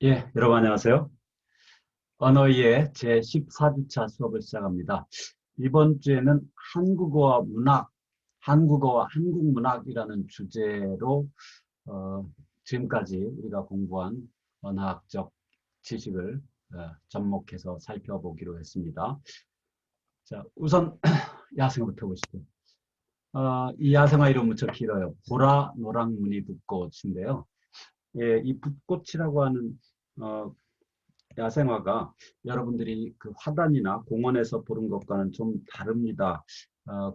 예, 여러분 안녕하세요. 언어의 제14주차 수업을 시작합니다. 이번 주에는 한국어와 문학, 한국어와 한국문학이라는 주제로 어, 지금까지 우리가 공부한 언어학적 지식을 접목해서 살펴보기로 했습니다. 자, 우선 야생부터 보시죠. 이 야생화 이름 무척 길어요. 보라, 노랑, 무늬, 붓꽃인데요. 예, 이 붓꽃이라고 하는 어, 야생화가 여러분들이 그 화단이나 공원에서 보는 것과는 좀 다릅니다.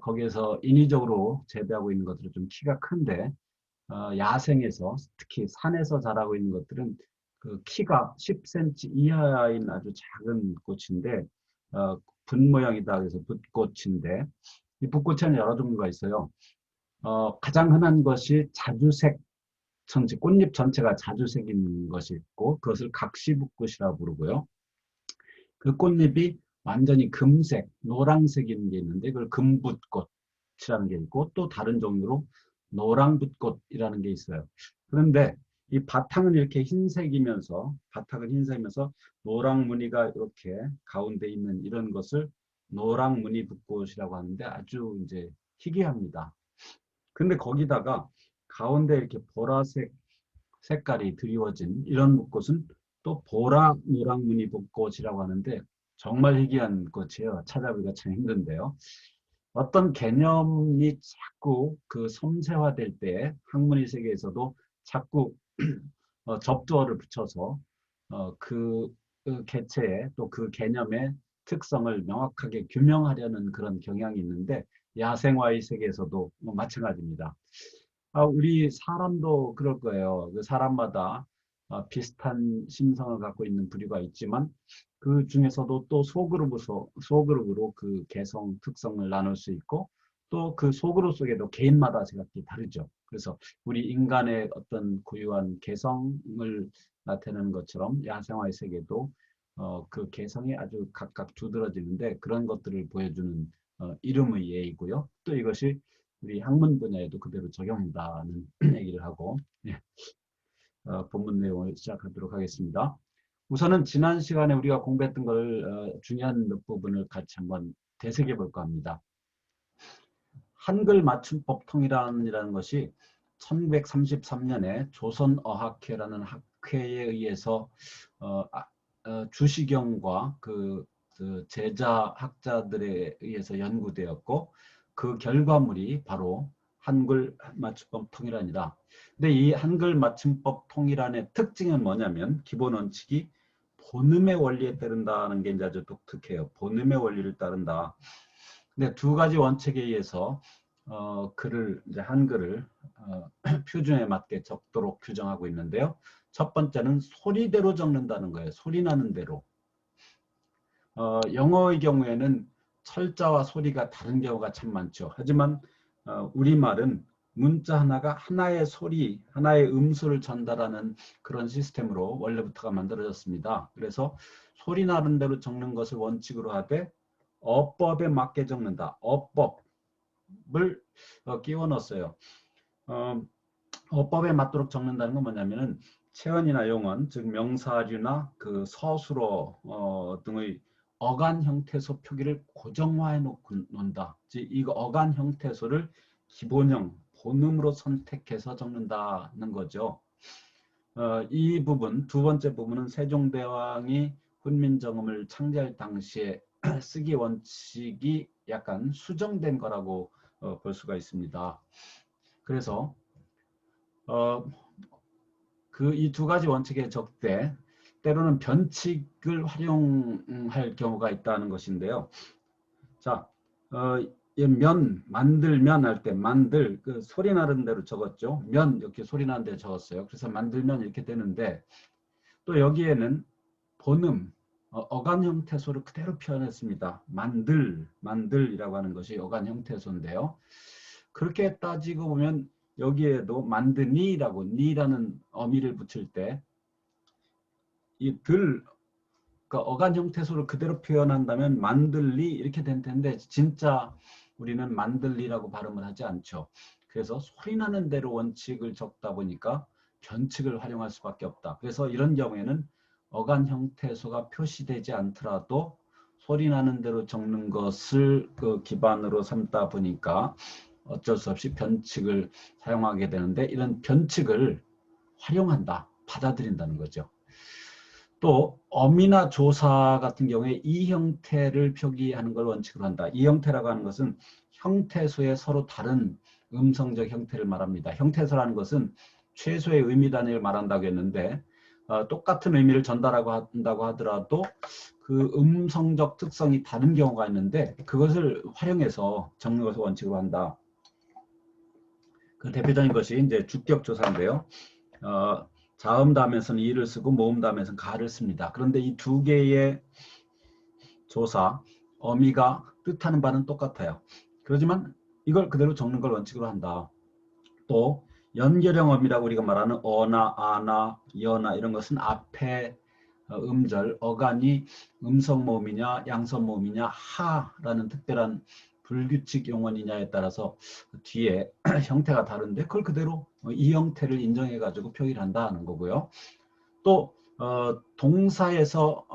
거기에서 인위적으로 재배하고 있는 것들은 좀 키가 큰데, 야생에서, 특히 산에서 자라고 있는 것들은 그 키가 10cm 이하인 아주 작은 꽃인데, 붓 모양이다. 그래서 붓꽃인데, 이 붓꽃에는 여러 종류가 있어요. 가장 흔한 것이 자주색 전체, 꽃잎 전체가 자주색인 것이 있고, 그것을 각시붓꽃이라고 부르고요. 그 꽃잎이 완전히 금색, 노란색인 게 있는데 그걸 금붓꽃이라는 게 있고 또 다른 종류로 노랑붓꽃이라는 게 있어요. 그런데 이 바탕은 이렇게 흰색이면서 바탕은 흰색이면서 노랑 무늬가 이렇게 가운데 있는 이런 것을 노랑 무늬 붓꽃이라고 하는데 아주 이제 희귀합니다. 근데 거기다가 가운데 이렇게 보라색 색깔이 드리워진 이런 붓꽃은 또 보라 노랑 무늬 붓꽃이라고 하는데 정말 희귀한 꽃이에요. 찾아보기가 참 힘든데요. 어떤 개념이 자꾸 그 섬세화될 때 학문의 세계에서도 자꾸 접두어를 붙여서 그 개체의 또 그 개념의 특성을 명확하게 규명하려는 그런 경향이 있는데 야생화의 세계에서도 마찬가지입니다. 우리 사람도 그럴 거예요. 그 사람마다 비슷한 심성을 갖고 있는 부류가 있지만 그 중에서도 또 소그룹으로 그 개성 특성을 나눌 수 있고 또 그 소그룹 속에도 개인마다 제각기 다르죠. 그래서 우리 인간의 어떤 고유한 개성을 나타내는 것처럼 야생화의 세계도 그 개성이 아주 각각 두드러지는데 그런 것들을 보여주는 이름의 예이고요. 또 이것이 우리 학문 분야에도 그대로 적용된다는 얘기를 하고 예, 본문 내용을 시작하도록 하겠습니다. 우선은 지난 시간에 우리가 공부했던 걸 중요한 몇 부분을 같이 한번 되새겨 볼까 합니다. 한글 맞춤법 통일안이라는 것이 1933년에 조선어학회라는 학회에 의해서 주시경과 그 제자 학자들에 의해서 연구되었고 그 결과물이 바로 한글 맞춤법 통일안이다. 근데 이 한글 맞춤법 통일안의 특징은 뭐냐면 기본 원칙이 본음의 원리에 따른다는 게 이제 아주 독특해요. 본음의 원리를 따른다. 근데 두 가지 원칙에 의해서 글을 이제 한글을 표준에 맞게 적도록 규정하고 있는데요. 첫 번째는 소리대로 적는다는 거예요. 소리 나는 대로. 영어의 경우에는 철자와 소리가 다른 경우가 참 많죠. 하지만 우리말은 문자 하나가 하나의 소리, 하나의 음수를 전달하는 그런 시스템으로 원래부터가 만들어졌습니다. 그래서 소리 나는 대로 적는 것을 원칙으로 하되 어법에 맞게 적는다. 어법을 끼워 넣었어요. 어, 어법에 맞도록 적는다는 건 뭐냐면은 체언이나 용언, 즉 명사류나 그 서술어 등의 어간 형태소 표기를 고정화해 놓는다. 즉 이거 어간 형태소를 기본형, 본음으로 선택해서 적는다는 거죠. 이 부분, 두 번째 부분은 세종대왕이 훈민정음을 창제할 당시에 쓰기 원칙이 약간 수정된 거라고 볼 수가 있습니다. 그래서 그 이 두 가지 원칙에 적대 때로는 변칙을 활용할 경우가 있다는 것인데요. 자, 만들면 할 때 만들 그 소리 나는 대로 적었죠. 면 이렇게 소리 나는 대로 적었어요. 그래서 만들면 이렇게 되는데 또 여기에는 본음 어간 형태소를 그대로 표현했습니다. 만들이라고 하는 것이 어간 형태소인데요. 그렇게 따지고 보면 여기에도 만드니라고 니라는 어미를 붙일 때 이 그러니까 어간 형태소를 그대로 표현한다면 만들리 이렇게 된 텐데 진짜 우리는 만들리라고 발음을 하지 않죠. 그래서 소리 나는 대로 원칙을 적다 보니까 변칙을 활용할 수밖에 없다. 그래서 이런 경우에는 어간 형태소가 표시되지 않더라도 소리 나는 대로 적는 것을 그 기반으로 삼다 보니까 어쩔 수 없이 변칙을 사용하게 되는데, 이런 변칙을 활용한다, 받아들인다는 거죠. 또 어미나 조사 같은 경우에 이 형태를 표기하는 걸 원칙으로 한다. 이 형태라고 하는 것은 형태소의 서로 다른 음성적 형태를 말합니다. 형태소라는 것은 최소의 의미 단위를 말한다고 했는데, 똑같은 의미를 전달하고 한다고 하더라도 그 음성적 특성이 다른 경우가 있는데, 그것을 활용해서 적는 것을 원칙으로 한다. 그 대표적인 것이 이제 주격조사인데요. 자음 다음에서는 이를 쓰고 모음 다음에서는 가를 씁니다. 그런데 이 두 개의 조사, 어미가 뜻하는 바는 똑같아요. 그렇지만 이걸 그대로 적는 걸 원칙으로 한다. 또 연결형 어미라고 우리가 말하는 어나, 아나, 여나 이런 것은 앞에 음절, 어간이 음성 모음이냐 양성 모음이냐 하라는 특별한 불규칙 용언이냐에 따라서 뒤에 형태가 다른데, 그걸 그대로 이 형태를 인정해 가지고 표기를 한다는 거고요. 또 동사에서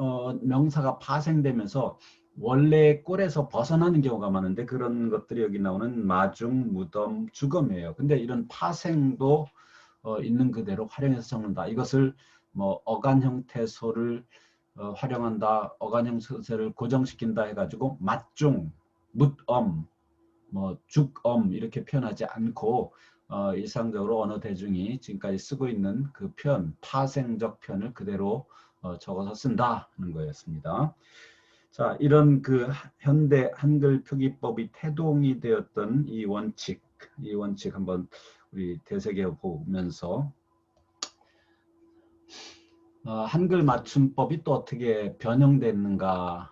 명사가 파생되면서 원래 꼴에서 벗어나는 경우가 많은데, 그런 것들이 여기 나오는 마중, 무덤, 주검이에요. 근데 이런 파생도 있는 그대로 활용해서 적는다. 이것을 뭐 어간 형태소를 활용한다, 어간 형태를 고정시킨다 해가지고 맞중, 묻엄, 뭐 죽엄 이렇게 표현하지 않고 일상적으로 언어 대중이 지금까지 쓰고 있는 그 표현, 파생적 표현을 그대로 적어서 쓴다는 거였습니다. 자, 이런 그 현대 한글 표기법이 태동이 되었던 이 원칙 한번 우리 되새겨 보면서 한글 맞춤법이 또 어떻게 변형됐는가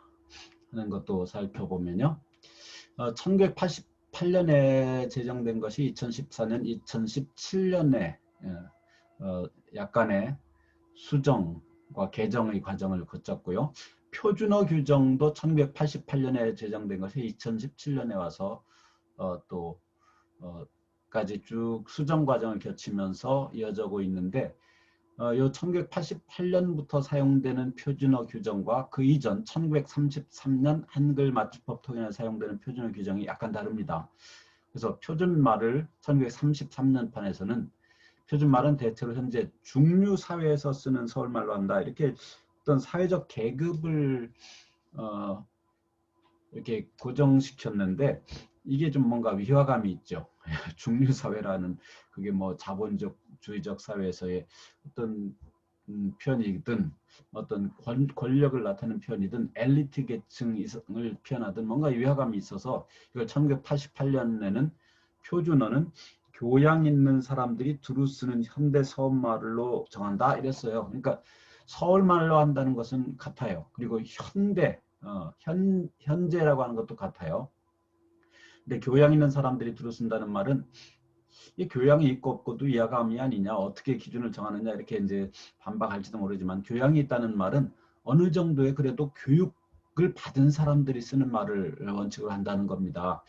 하는 것도 살펴보면요. 1988년에 제정된 것이 2014년, 2017년에 약간의 수정과 개정의 과정을 거쳤고요. 표준어 규정도 1988년에 제정된 것이 2017년에 와서 까지 쭉 수정 과정을 거치면서 이어지고 있는데, 요 1988년부터 사용되는 표준어 규정과 그 이전 1933년 한글 맞춤법 통일에 사용되는 표준어 규정이 약간 다릅니다. 그래서 표준말을 1933년 판에서는 표준말은 대체로 현재 중류 사회에서 쓰는 서울말로 한다, 이렇게 어떤 사회적 계급을 이렇게 고정시켰는데, 이게 좀 뭔가 위화감이 있죠. 중류 사회라는 그게 뭐 자본주의적 사회에서의 어떤 표현이든 어떤 권력을 나타내는 표현이든 엘리트 계층을 표현하든 뭔가 위화감이 있어서, 이걸 1988년에는 표준어는 교양 있는 사람들이 두루 쓰는 현대 서울말로 정한다 이랬어요. 그러니까 서울말로 한다는 것은 같아요. 그리고 현재라고 하는 것도 같아요. 근데 교양 있는 사람들이 두루 쓴다는 말은 이 교양이 있고 없고도 위화감이 아니냐, 어떻게 기준을 정하느냐, 이렇게 이제 반박할지도 모르지만, 교양이 있다는 말은 어느 정도의 그래도 교육을 받은 사람들이 쓰는 말을 원칙으로 한다는 겁니다.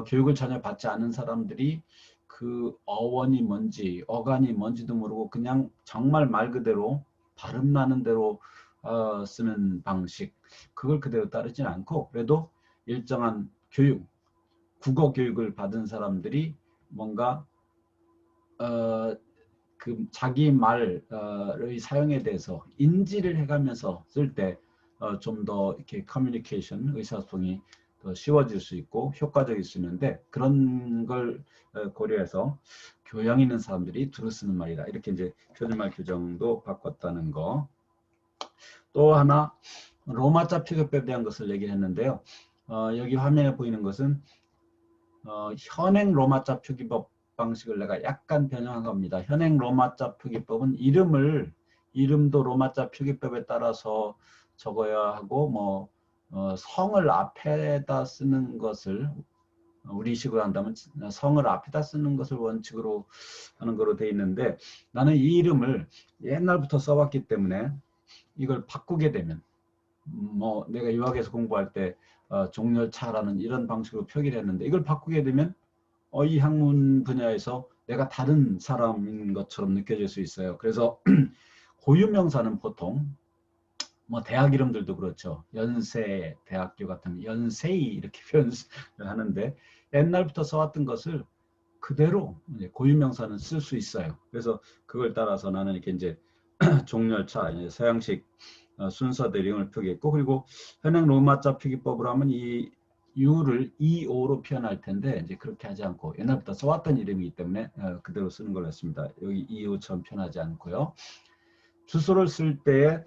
교육을 전혀 받지 않은 사람들이 그 어원이 뭔지 어간이 뭔지도 모르고 그냥 정말 말 그대로 발음 나는 대로 쓰는 방식, 그걸 그대로 따르지는 않고, 그래도 일정한 교육, 국어 교육을 받은 사람들이 뭔가 그 자기 말의 사용에 대해서 인지를 해가면서 쓸 때 좀 더 이렇게 커뮤니케이션, 의사소통이 더 쉬워질 수 있고 효과적일 수 있는데, 그런 걸 고려해서 교양 있는 사람들이 두루 쓰는 말이다, 이렇게 이제 표준말 규정도 바꿨다는 거. 또 하나, 로마자 표기법에 대한 것을 얘기를 했는데요. 여기 화면에 보이는 것은 현행 로마자 표기법 방식을 내가 약간 변형한 겁니다. 현행 로마자 표기법은 이름도 로마자 표기법에 따라서 적어야 하고, 뭐 성을 앞에다 쓰는 것을 우리식으로 한다면 성을 앞에다 쓰는 것을 원칙으로 하는 거로 되어 있는데, 나는 이 이름을 옛날부터 써왔기 때문에 이걸 바꾸게 되면, 뭐 내가 유학에서 공부할 때 종려차라는 이런 방식으로 표기를 했는데, 이걸 바꾸게 되면 이 학문 분야에서 내가 다른 사람인 것처럼 느껴질 수 있어요. 그래서 고유명사는 보통 뭐 대학 이름들도 그렇죠. 연세 대학교 같은 연세이 이렇게 표현을 하는데 옛날부터 써왔던 것을 그대로 이제 고유명사는 쓸 수 있어요. 그래서 그걸 따라서 나는 이렇게 이제 종렬차, 서양식 순서대로 이름을 표기했고, 그리고 현행 로마자 표기법으로 하면 이 U를 EO로 표현할 텐데 이제 그렇게 하지 않고 옛날부터 써왔던 이름이기 때문에 그대로 쓰는 걸로 했습니다. 여기 EO처럼 표현하지 않고요. 주소를 쓸 때에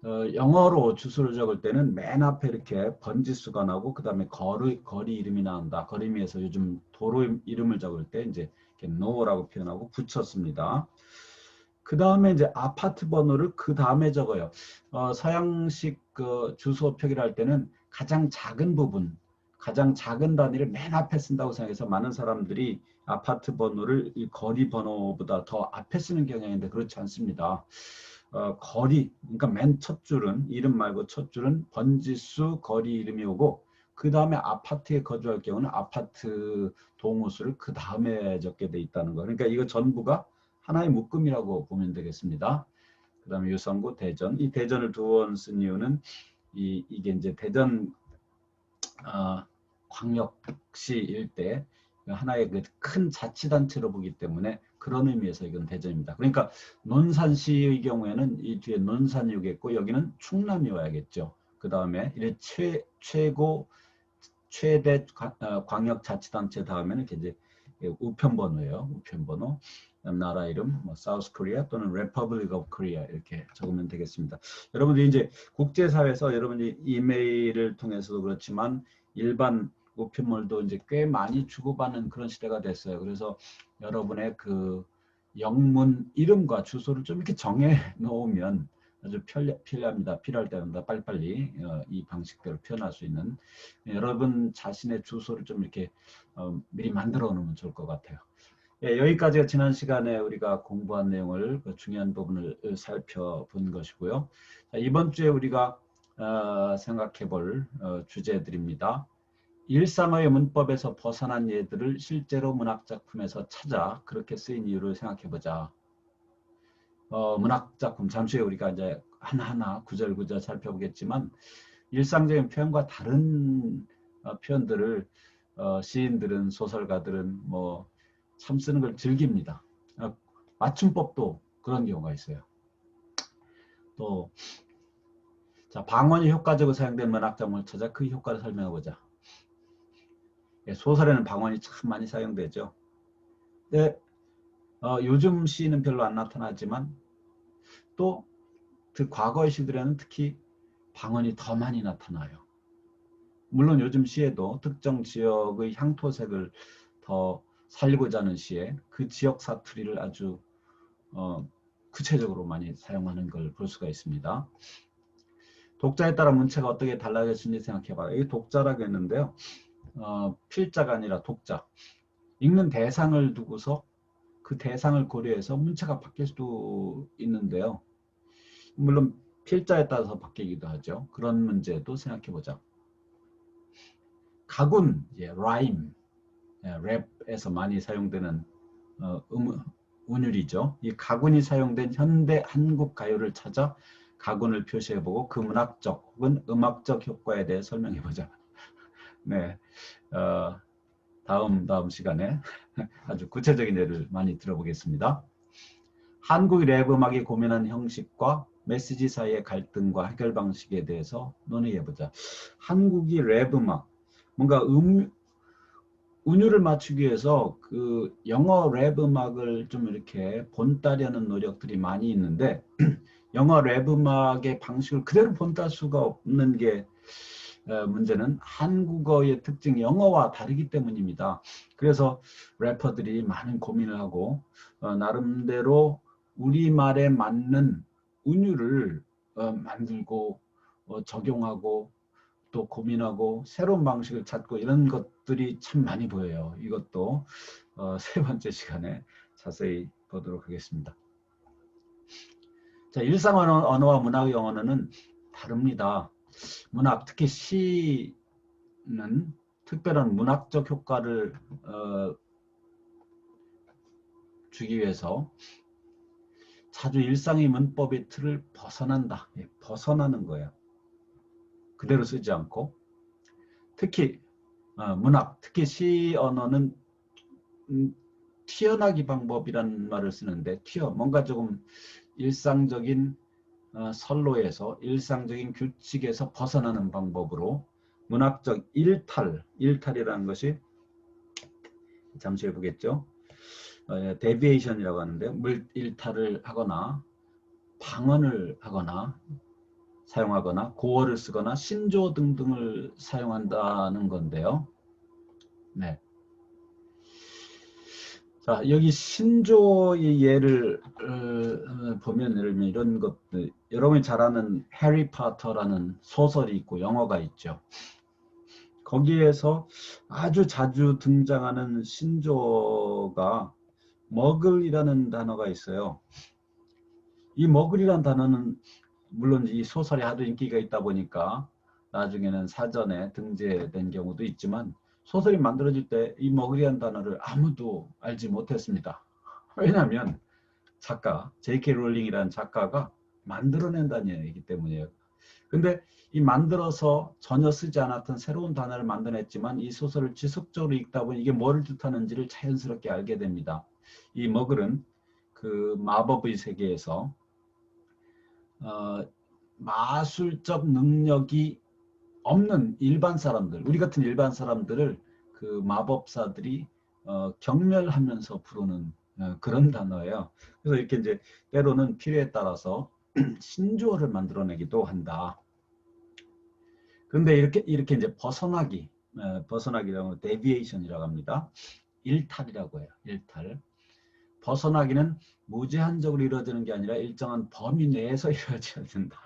영어로 주소를 적을 때는 맨 앞에 이렇게 번지수가 나오고 그 다음에 거리 이름이 나온다. 거리미에서 요즘 도로 이름을 적을 때 이제 이렇게 no라고 표현하고 붙였습니다. 그 다음에 이제 아파트 번호를 그 다음에 적어요. 서양식 그 주소 표기를 할 때는 가장 작은 부분, 가장 작은 단위를 맨 앞에 쓴다고 생각해서 많은 사람들이 아파트 번호를 이 거리 번호보다 더 앞에 쓰는 경향이 있는데 그렇지 않습니다. 거리, 그러니까 맨 첫 줄은 이름 말고 첫 줄은 번지수 거리 이름이 오고 그 다음에 아파트에 거주할 경우는 아파트 동호수를 그 다음에 적게 돼 있다는 거. 그러니까 이거 전부가 하나의 묶음이라고 보면 되겠습니다. 그 다음에 유성구, 대전. 이 대전을 두 번 쓴 이유는 이게 이제 대전 광역시 일대 하나의 그 큰 자치단체로 보기 때문에 그런 의미에서 이건 대전입니다. 그러니까 논산시의 경우에는 이 뒤에 논산이 오겠고 여기는 충남이 와야겠죠. 그 다음에 이제 최고 최대 광역자치단체 다음에는 이제 우편번호예요. 우편번호. 나라 이름, 뭐 사우스 코리아 또는 Republic of Korea 이렇게 적으면 되겠습니다. 여러분들이 이제 국제사회에서 여러분이 이메일을 통해서도 그렇지만 일반 우편물도 이제 꽤 많이 주고받는 그런 시대가 됐어요. 그래서 여러분의 그 영문 이름과 주소를 좀 이렇게 정해 놓으면 아주 편리합니다. 필요할 때마다 빨리빨리 이 방식대로 표현할 수 있는 여러분 자신의 주소를 좀 이렇게 미리 만들어 놓으면 좋을 것 같아요. 예, 여기까지가 지난 시간에 우리가 공부한 내용을 그 중요한 부분을 살펴본 것이고요. 자, 이번 주에 우리가 생각해 볼 주제들입니다. 일상의 문법에서 벗어난 예들을 실제로 문학작품에서 찾아 그렇게 쓰인 이유를 생각해 보자. 문학작품 잠시 후에 우리가 이제 하나하나 구절구절 살펴보겠지만 일상적인 표현과 다른 표현들을 시인들은 소설가들은 뭐 참 쓰는 걸 즐깁니다. 맞춤법도 그런 경우가 있어요. 또 자, 방언이 효과적으로 사용된 문학작품을 찾아 그 효과를 설명해보자. 예, 소설에는 방언이 참 많이 사용되죠. 근데 요즘 시는 별로 안 나타나지만 또 그 과거의 시들에는 특히 방언이 더 많이 나타나요. 물론 요즘 시에도 특정 지역의 향토색을 더 살리고자 하는 시에 그 지역 사투리를 아주 구체적으로 많이 사용하는 걸 볼 수가 있습니다. 독자에 따라 문체가 어떻게 달라졌는지 생각해봐요. 이게 독자라고 했는데요. 필자가 아니라 독자. 읽는 대상을 두고서 그 대상을 고려해서 문체가 바뀔 수도 있는데요. 물론 필자에 따라서 바뀌기도 하죠. 그런 문제도 생각해보자. 가군, 라임, 랩에서 많이 사용되는 운율이죠. 이 가군이 사용된 현대 한국 가요를 찾아 가군을 표시해보고 그 문학적 혹은 음악적 효과에 대해 설명해보자. 네, 다음 시간에 아주 구체적인 예를 많이 들어보겠습니다. 한국의 랩 음악이 고민한 형식과 메시지 사이의 갈등과 해결 방식에 대해서 논의해보자. 한국이 랩 음악, 뭔가 운율을 맞추기 위해서 그 영어 랩 음악을 좀 이렇게 본따려는 노력들이 많이 있는데 영어 랩 음악의 방식을 그대로 본따 수가 없는 게 문제는 한국어의 특징 영어와 다르기 때문입니다. 그래서 래퍼들이 많은 고민을 하고 나름대로 우리말에 맞는 운율을 만들고 적용하고 또 고민하고 새로운 방식을 찾고 이런 것들이 참 많이 보여요. 이것도 세 번째 시간에 자세히 보도록 하겠습니다. 자, 일상 언어와 문학의 언어는 다릅니다. 문학, 특히 시는 특별한 문학적 효과를 주기 위해서 자주 일상의 문법의 틀을 벗어난다. 예, 벗어나는 거예요. 그대로 쓰지 않고. 특히 문학, 특히 시 언어는 튀어나기 방법이라는 말을 쓰는데, 뭔가 조금 일상적인 선로에서, 일상적인 규칙에서 벗어나는 방법으로 문학적 일탈이라는 것이 잠시 해보겠죠. 데비에이션이라고 하는데, 일탈을 하거나 방언을 하거나 사용하거나 고어를 쓰거나 신조 등등을 사용한다는 건데요. 네. 자, 여기 신조의 예를 보면, 예를 들면 이런 것들, 여러분이 잘 아는 해리포터라는 소설이 있고 영화가 있죠. 거기에서 아주 자주 등장하는 신조가 머글이라는 단어가 있어요. 이 머글이라는 단어는 물론 이 소설이 하도 인기가 있다 보니까 나중에는 사전에 등재된 경우도 있지만, 소설이 만들어질 때 이 머글이라는 단어를 아무도 알지 못했습니다. 왜냐하면 작가 J.K. 롤링이라는 작가가 만들어낸다는 얘기이기 때문이에요. 근데 이 만들어서 전혀 쓰지 않았던 새로운 단어를 만들어냈지만, 이 소설을 지속적으로 읽다 보니 이게 뭐를 뜻하는지를 자연스럽게 알게 됩니다. 이 머글은 그 마법의 세계에서 마술적 능력이 없는 일반 사람들, 우리 같은 일반 사람들을 그 마법사들이 경멸하면서 부르는 그런 단어예요. 그래서 이렇게 이제 때로는 필요에 따라서 신조어를 만들어내기도 한다. 그런데 이렇게 이제 벗어나기라고 데비에이션이라고 합니다. 일탈이라고 해요. 일탈. 벗어나기는 무제한적으로 이루어지는 게 아니라 일정한 범위 내에서 이루어져야 된다.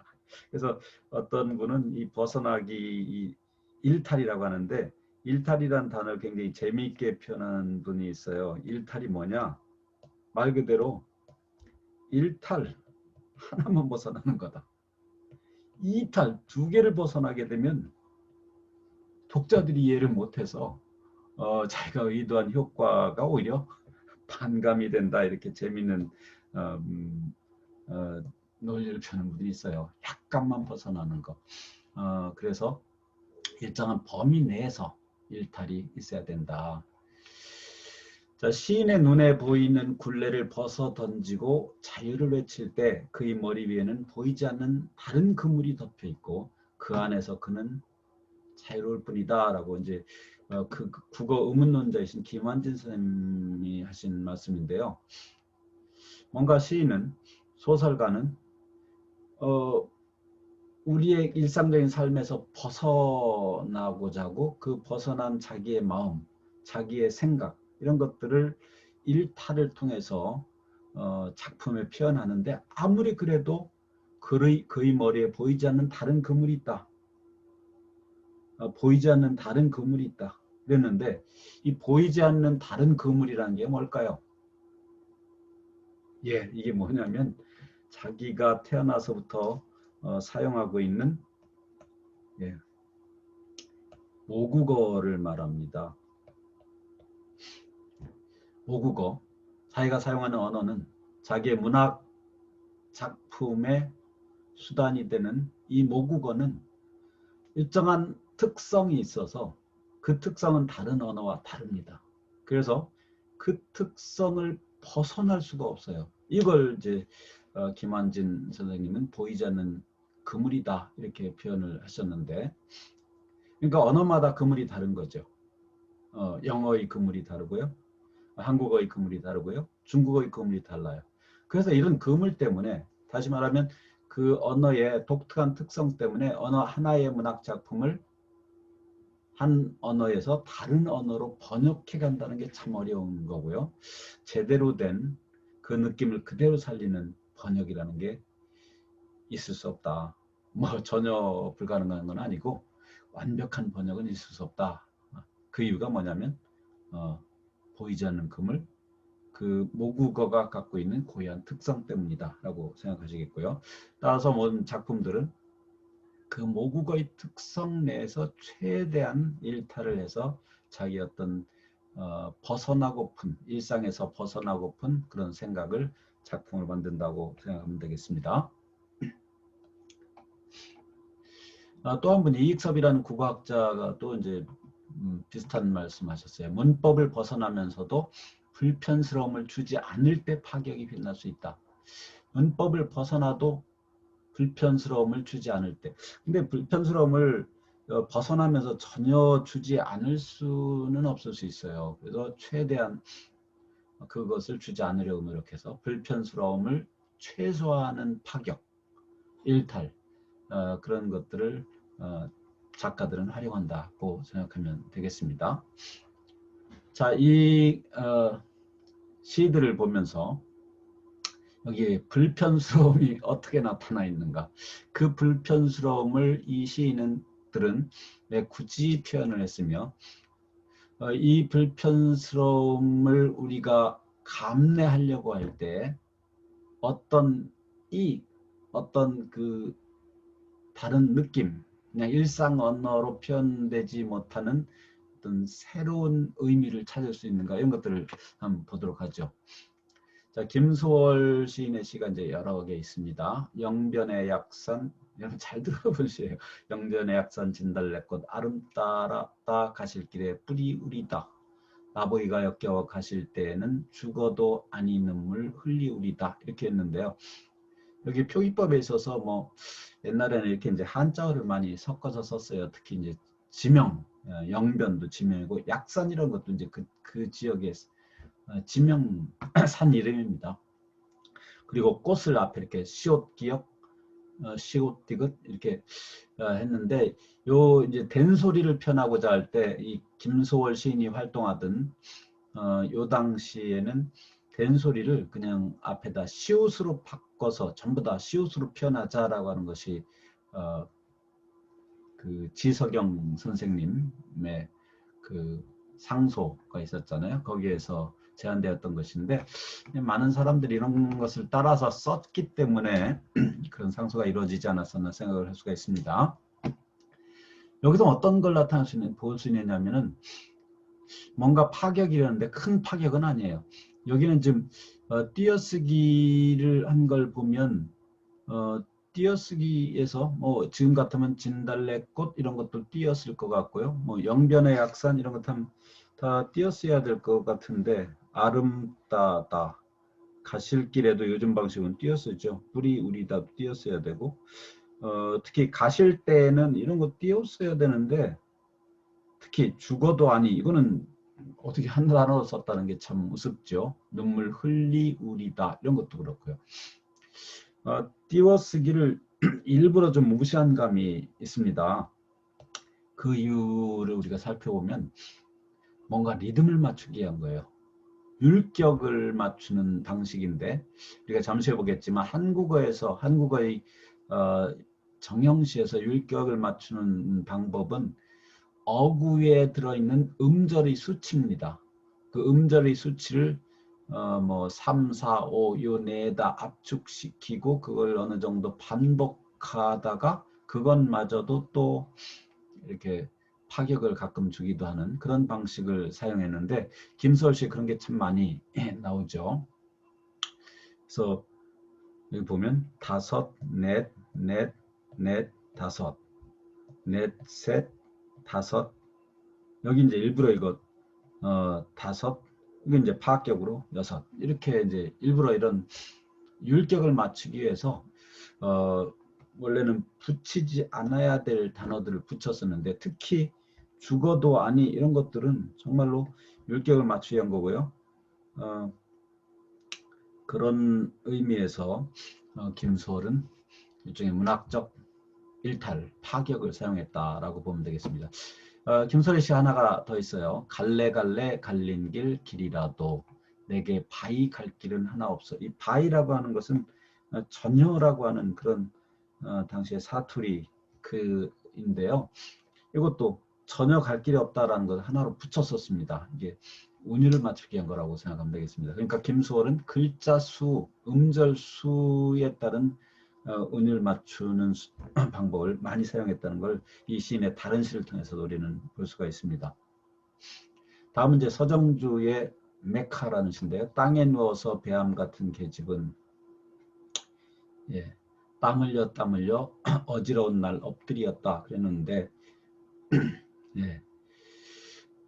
그래서 어떤 분은 이 벗어나기, 이 일탈이라고 하는데, 일탈이라는 단어를 굉장히 재미있게 표현하는 분이 있어요. 일탈이 뭐냐? 말 그대로 일탈, 하나만 벗어나는 거다. 이탈, 두 개를 벗어나게 되면 독자들이 이해를 못해서 자기가 의도한 효과가 오히려 반감이 된다. 이렇게 재미있는 논리를 펴는 분이 있어요. 약간만 벗어나는 거. 그래서 일정한 범위 내에서 일탈이 있어야 된다. 자, 시인의 눈에 보이는 굴레를 벗어 던지고 자유를 외칠 때 그의 머리 위에는 보이지 않는 다른 그물이 덮여 있고 그 안에서 그는 자유로울 뿐이다. 라고 이제 그 국어 의문론자이신 김환진 선생님이 하신 말씀인데요. 뭔가 시인은, 소설가는 우리의 일상적인 삶에서 벗어나고자 하고, 그 벗어난 자기의 마음, 자기의 생각, 이런 것들을 일탈을 통해서 작품에 표현하는데, 아무리 그래도 그의 머리에 보이지 않는 다른 그물이 있다. 보이지 않는 다른 그물이 있다. 그랬는데, 이 보이지 않는 다른 그물이라는 게 뭘까요? 예, 이게 뭐냐면 자기가 태어나서부터 사용하고 있는 모국어를 말합니다. 모국어, 자기가 사용하는 언어는 자기의 문학 작품의 수단이 되는 이 모국어는 일정한 특성이 있어서 그 특성은 다른 언어와 다릅니다. 그래서 그 특성을 벗어날 수가 없어요. 이걸 이제 김환진 선생님은 보이지 않는 그물이다 이렇게 표현을 하셨는데, 그러니까 언어마다 그물이 다른 거죠. 영어의 그물이 다르고요, 한국어의 그물이 다르고요, 중국어의 그물이 달라요. 그래서 이런 그물 때문에, 다시 말하면 그 언어의 독특한 특성 때문에 언어 하나의 문학 작품을 한 언어에서 다른 언어로 번역해 간다는 게 참 어려운 거고요. 제대로 된 그 느낌을 그대로 살리는 번역이라는 게 있을 수 없다. 뭐 전혀 불가능한 건 아니고 완벽한 번역은 있을 수 없다. 그 이유가 뭐냐면 보이지 않는 그물, 그 모국어가 갖고 있는 고유한 특성 때문이다 라고 생각하시겠고요. 따라서 모든 작품들은 그 모국어의 특성 내에서 최대한 일탈을 해서 자기 어떤 벗어나고픈, 일상에서 벗어나고픈 그런 생각을 작품을 만든다고 생각하면 되겠습니다. 또 한 분 이익섭이라는 국어학자가 또 이제 비슷한 말씀하셨어요. 문법을 벗어나면서도 불편스러움을 주지 않을 때 파격이 빛날 수 있다. 문법을 벗어나도 불편스러움을 주지 않을 때. 근데 불편스러움을 벗어나면서 전혀 주지 않을 수는 없을 수 있어요. 그래서 최대한 그것을 주지 않으려고 노력해서 불편스러움을 최소화하는 파격, 일탈, 그런 것들을 작가들은 활용한다고 생각하면 되겠습니다. 자, 이 시들을 보면서 여기 불편스러움이 어떻게 나타나 있는가? 그 불편스러움을 이 시인들은 왜 굳이 표현을 했으며 이 불편스러움을 우리가 감내하려고 할 때 어떤 그 다른 느낌, 그냥 일상 언어로 표현되지 못하는 어떤 새로운 의미를 찾을 수 있는가, 이런 것들을 한번 보도록 하죠. 자, 김소월 시인의 시가 이제 여러 개 있습니다. 영변의 약산, 여러분 잘 들어보세요. 영변의 약산 진달래꽃 아름 따라 가실 길에 뿌리 우리다. 나보이가 역겨워 가실 때에는 죽어도 아니 눈물 흘리우리다. 이렇게 했는데요. 여기 표기법에 있어서 뭐 옛날에는 이렇게 이제 한자어를 많이 섞어서 썼어요. 특히 이제 지명, 영변도 지명이고 약산 이런 것도 이제 그 지역의 지명 산 이름입니다. 그리고 꽃을 앞에 이렇게 시옷기역, 시옷디귿 이렇게 했는데 요 이제 된소리를 표현하고자 할 때 이 김소월 시인이 활동하던 요 당시에는 된소리를 그냥 앞에다 시옷으로 바꿔서 전부 다 시옷으로 표현하자라고 하는 것이 그 지석영 선생님의 그 상소가 있었잖아요. 거기에서 제안되었던 것인데 많은 사람들이 이런 것을 따라서 썼기 때문에 그런 상소가 이루어지지 않았었나 생각을 할 수가 있습니다. 여기서 어떤 걸 볼 수 있느냐면은 뭔가 파격이라는데 큰 파격은 아니에요. 여기는 지금 띄어쓰기를 한 걸 보면 띄어쓰기에서 뭐 지금 같으면 진달래꽃 이런 것도 띄었을 것 같고요. 뭐 영변의 약산 이런 것도 다 띄었어야 될 것 같은데 아름다다 가실 길에도 요즘 방식은 띄어쓰죠. 뿌리 우리다 띄었어야 되고 특히 가실 때는 이런 거 띄었어야 되는데 특히 죽어도 아니 이거는 어떻게 한 단어로 썼다는 게 참 우습죠. 눈물 흘리우리다 이런 것도 그렇고요. 띄워쓰기를 일부러 좀 무시한 감이 있습니다. 그 이유를 우리가 살펴보면 뭔가 리듬을 맞추기 위한 거예요. 율격을 맞추는 방식인데 우리가 잠시 해보겠지만 한국어의 정형시에서 율격을 맞추는 방법은 어구에 들어있는 음절의 수치입니다. 그 음절의 수치를 뭐 3, 4, 5 요 내에다 압축시키고 그걸 어느 정도 반복하다가 그것마저도 또 이렇게 파격을 가끔 주기도 하는 그런 방식을 사용했는데 김소월 씨 그런 게 참 많이 나오죠. 그래서 여기 보면 다섯, 넷, 다섯, 넷, 셋, 다섯. 여기 이제 일부러 이거 다섯, 이게 이제 파격으로 여섯. 이렇게 이제 일부러 이런 율격을 맞추기 위해서 원래는 붙이지 않아야 될 단어들을 붙였었는데 특히 죽어도 아니 이런 것들은 정말로 율격을 맞추기 위한 거고요. 그런 의미에서 김소월은 일종의 문학적 일탈, 파격을 사용했다라고 보면 되겠습니다. 김소월 씨 하나가 더 있어요. 갈래갈래 갈린 길 길이라도 내게 바위 갈 길은 하나 없어. 이 바위라고 하는 것은 전혀라고 하는 그런 당시의 사투리 그인데요. 이것도 전혀 갈 길이 없다라는 것을 하나로 붙였었습니다. 이게 운율을 맞추기 위한 거라고 생각하면 되겠습니다. 그러니까 김소월은 글자 수, 음절 수에 따른 운율 맞추는 방법을 많이 사용했다는 걸 이 시인의 다른 시를 통해서 우리는 볼 수가 있습니다. 다음은 이제 서정주의 메카라는 시인데요. 땅에 누워서 배암 같은 계집은 예, 땀 흘려 땀 흘려 어지러운 날 엎드리었다 그랬는데 예,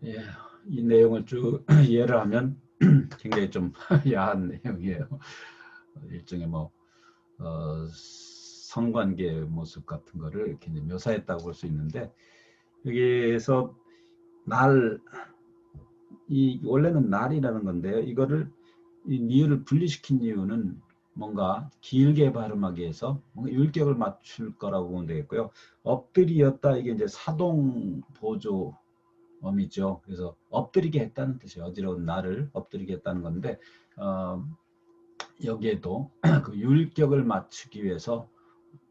예, 이 내용을 쭉 이해를 하면 굉장히 좀 야한 내용이에요. 일종의 뭐 성관계의 모습 같은 거를 이렇게 묘사했다고 볼 수 있는데 여기에서 날, 이 원래는 날이라는 건데요. 이거를 이 니을을 분리시킨 이유는 뭔가 길게 발음하기 위해서 뭔가 율격을 맞출 거라고 보면 되겠고요. 엎드리었다 이게 이제 사동 보조어미죠. 그래서 엎드리게 했다는 뜻이에요. 어지러운 날을 엎드리게 했다는 건데 여기에도 그 율격을 맞추기 위해서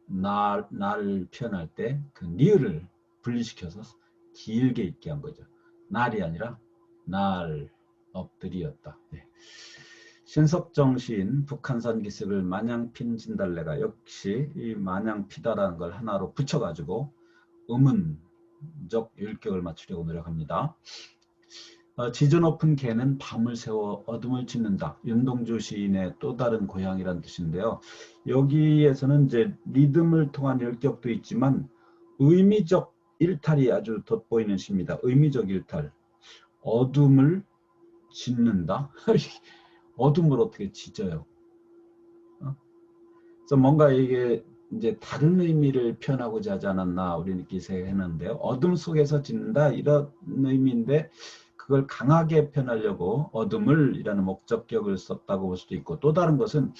날을 표현할 때 그 니을을 분리시켜서 길게 있게 한 거죠. 날이 아니라 날 엎드리었다. 네. 신석정 시인 북한산 기슭을 마냥 핀 진달래가 역시 이 마냥 피다라는 걸 하나로 붙여가지고 음은적 율격을 맞추려고 노력합니다. 지저 높은 개는 밤을 새워 어둠을 짓는다. 윤동주 시인의 또 다른 고향이라는 뜻인데요. 여기에서는 이제 리듬을 통한 율격도 있지만 의미적 일탈이 아주 돋보이는 시입니다. 의미적 일탈. 어둠을 짓는다. 어둠을 어떻게 짓어요? 그래서 뭔가 이게 이제 다른 의미를 표현하고자 하지 않았나 우리는 기색했는데요. 어둠 속에서 짓는다 이런 의미인데 그걸 강하게 표현하려고 어둠을 이라는 목적격을 썼다고 볼 수도 있고 또 다른 것은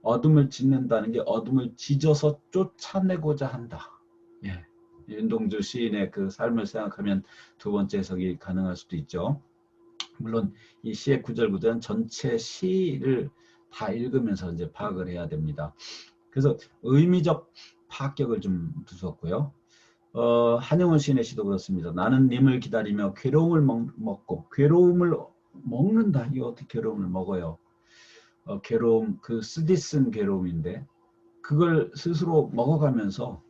어둠을 짓는다는 게 어둠을 짖어서 쫓아내고자 한다. 예. 윤동주 시인의 그 삶을 생각하면 두 번째 해석이 가능할 수도 있죠. 물론 이 시의 구절구절은 전체 시를 다 읽으면서 이제 파악을 해야 됩니다. 그래서 의미적 파격을 좀 두었고요. 한영원 시인의 시도 그렇습니다. 나는 님을 기다리며 괴로움을 먹고 괴로움을 먹는다. 이거 어떻게 괴로움을 먹어요? 괴로움 그 쓰디 쓴 괴로움인데 그걸 스스로 먹어가면서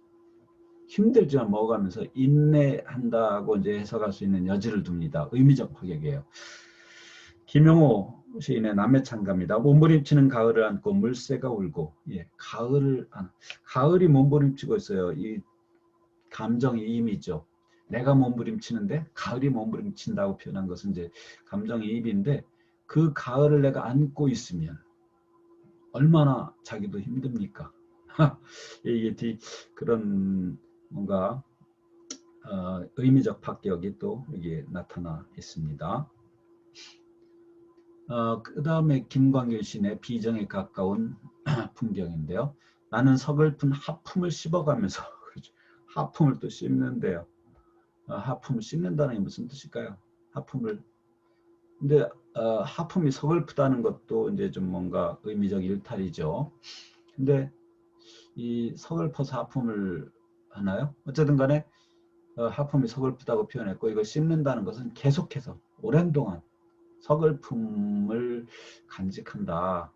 힘들지만 먹어가면서 인내한다고 이제 해석할 수 있는 여지를 둡니다. 의미적 파격이에요. 김영호 시인의 남해 창가입니다. 몸부림치는 가을을 안고 물새가 울고 예, 가을이 몸부림치고 있어요. 이 감정의 이미죠. 내가 몸부림치는데 가을이 몸부림친다고 표현한 것은 이제 감정의 입인데 그 가을을 내가 안고 있으면 얼마나 자기도 힘듭니까? 이게 그런 뭔가 의미적 파격이 또 여기에 나타나 있습니다. 그 다음에 김광일 시인의 비정에 가까운 풍경인데요. 나는 서글픈 하품을 씹어가면서 그렇죠. 하품을 또 씹는데요. 하품을 씹는다는 게 무슨 뜻일까요? 하품을 근데 하품이 서글프다는 것도 이제 좀 뭔가 의미적 일탈이죠. 근데 이 서글퍼서 하품을 하나요? 어쨌든 간에 하품이 서글프다고 표현했고 이걸 씹는다는 것은 계속해서 오랜 동안 서글픔을 간직한다,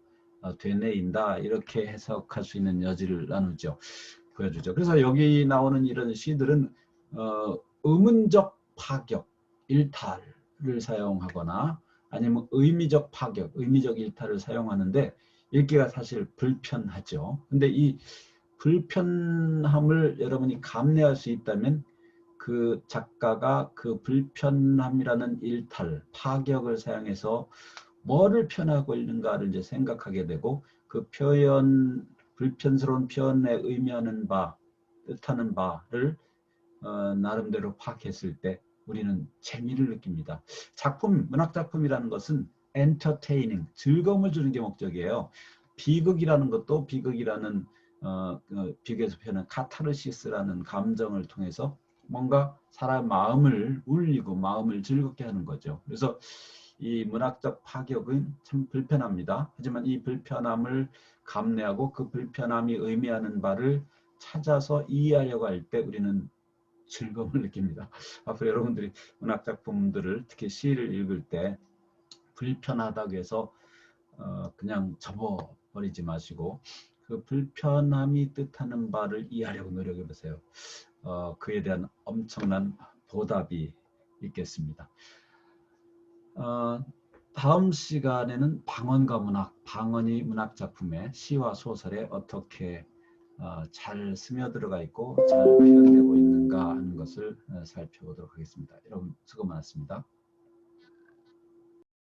되뇌인다 이렇게 해석할 수 있는 여지를 나누죠. 보여주죠. 그래서 여기 나오는 이런 시들은 의문적 파격, 일탈을 사용하거나 아니면 의미적 파격, 의미적 일탈을 사용하는데 읽기가 사실 불편하죠. 근데 이 불편함을 여러분이 감내할 수 있다면 그 작가가 그 불편함이라는 일탈, 파격을 사용해서 뭐를 표현하고 있는가를 이제 생각하게 되고 그 표현, 불편스러운 표현에 의미하는 바, 뜻하는 바를 나름대로 파악했을 때 우리는 재미를 느낍니다. 작품, 문학작품이라는 것은 entertaining, 즐거움을 주는 게 목적이에요. 비극이라는 것도 비극이라는 비극에서 표현한 카타르시스라는 감정을 통해서 뭔가 사람 마음을 울리고 마음을 즐겁게 하는 거죠. 그래서 이 문학적 파격은 참 불편합니다. 하지만 이 불편함을 감내하고 그 불편함이 의미하는 바를 찾아서 이해하려고 할 때 우리는 즐거움을 느낍니다. 앞으로 여러분들이 문학작품들을 특히 시를 읽을 때 불편하다고 해서 그냥 접어버리지 마시고 그 불편함이 뜻하는 바를 이해하려고 노력해 보세요. 그에 대한 엄청난 보답이 있겠습니다. 다음 시간에는 방언과 문학, 방언이 문학 작품에 시와 소설에 어떻게 잘 스며들어가 있고 잘 표현되고 있는가 하는 것을 살펴보도록 하겠습니다. 여러분 수고 많았습니다.